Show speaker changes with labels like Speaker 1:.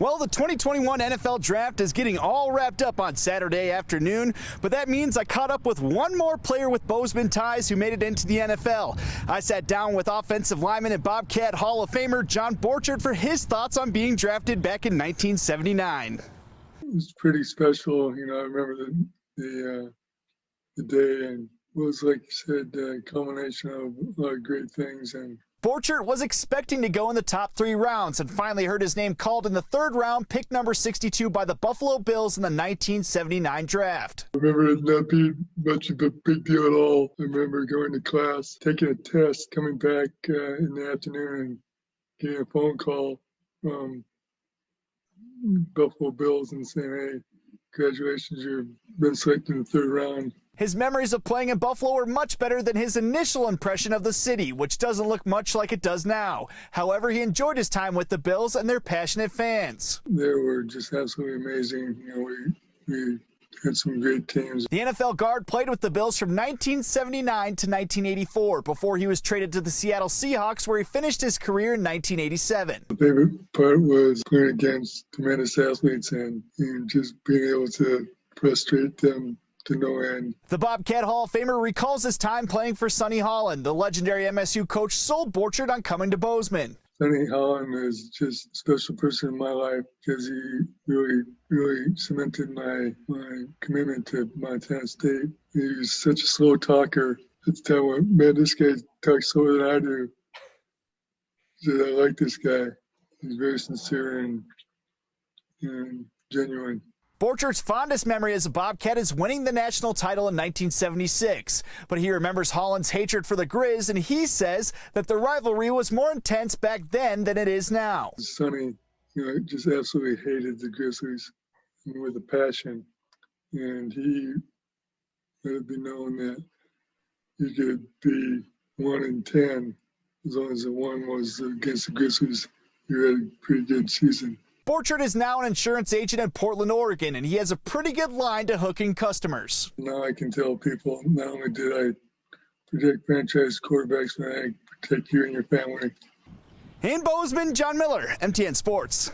Speaker 1: Well, the 2021 NFL Draft is getting all wrapped up on Saturday afternoon, but that means I caught up with one more player with Bozeman ties who made it into the NFL. I sat down with offensive lineman and Bobcat Hall of Famer John Borchardt for his thoughts on being drafted back in 1979.
Speaker 2: It was pretty special. I remember the day, and it was, like you said, a culmination of a lot of great things. And
Speaker 1: Borchardt was expecting to go in the top 3 rounds and finally heard his name called in the 3rd round, pick number 62 by the Buffalo Bills in the 1979 draft.
Speaker 2: I remember it not being much of a big deal at all. I remember going to class, taking a test, coming back in the afternoon and getting a phone call from Buffalo Bills and saying, "Hey, congratulations, you've been selected in the 3rd round."
Speaker 1: His memories of playing in Buffalo were much better than his initial impression of the city, which doesn't look much like it does now. However, he enjoyed his time with the Bills and their passionate fans.
Speaker 2: They were just absolutely amazing. We had some great teams.
Speaker 1: The NFL guard played with the Bills from 1979 to 1984 before he was traded to the Seattle Seahawks, where he finished his career in 1987.
Speaker 2: The favorite part was playing against tremendous athletes and just being able to frustrate them to no end.
Speaker 1: The Bobcat Hall of Famer recalls his time playing for Sonny Holland. The legendary MSU coach sold Borchardt on coming to Bozeman.
Speaker 2: Sonny Holland is just a special person in my life because he really cemented my commitment to Montana State. He was such a slow talker. At the time, when, man, this guy talks slower than I do. So I like this guy. He's very sincere and genuine.
Speaker 1: Borchardt's fondest memory as a Bobcat is winning the national title in 1976. But he remembers Holland's hatred for the Grizz, and he says that the rivalry was more intense back then than it is now.
Speaker 2: Sonny, just absolutely hated the Grizzlies with a passion. And he let it be known that you could be 1-10 as long as the one was against the Grizzlies. You had a pretty good season.
Speaker 1: Borchardt is now an insurance agent in Portland, Oregon, and he has a pretty good line to hooking customers.
Speaker 2: Now I can tell people, not only did I protect franchise quarterbacks, but I protect you and your family.
Speaker 1: In Bozeman, John Miller, MTN Sports.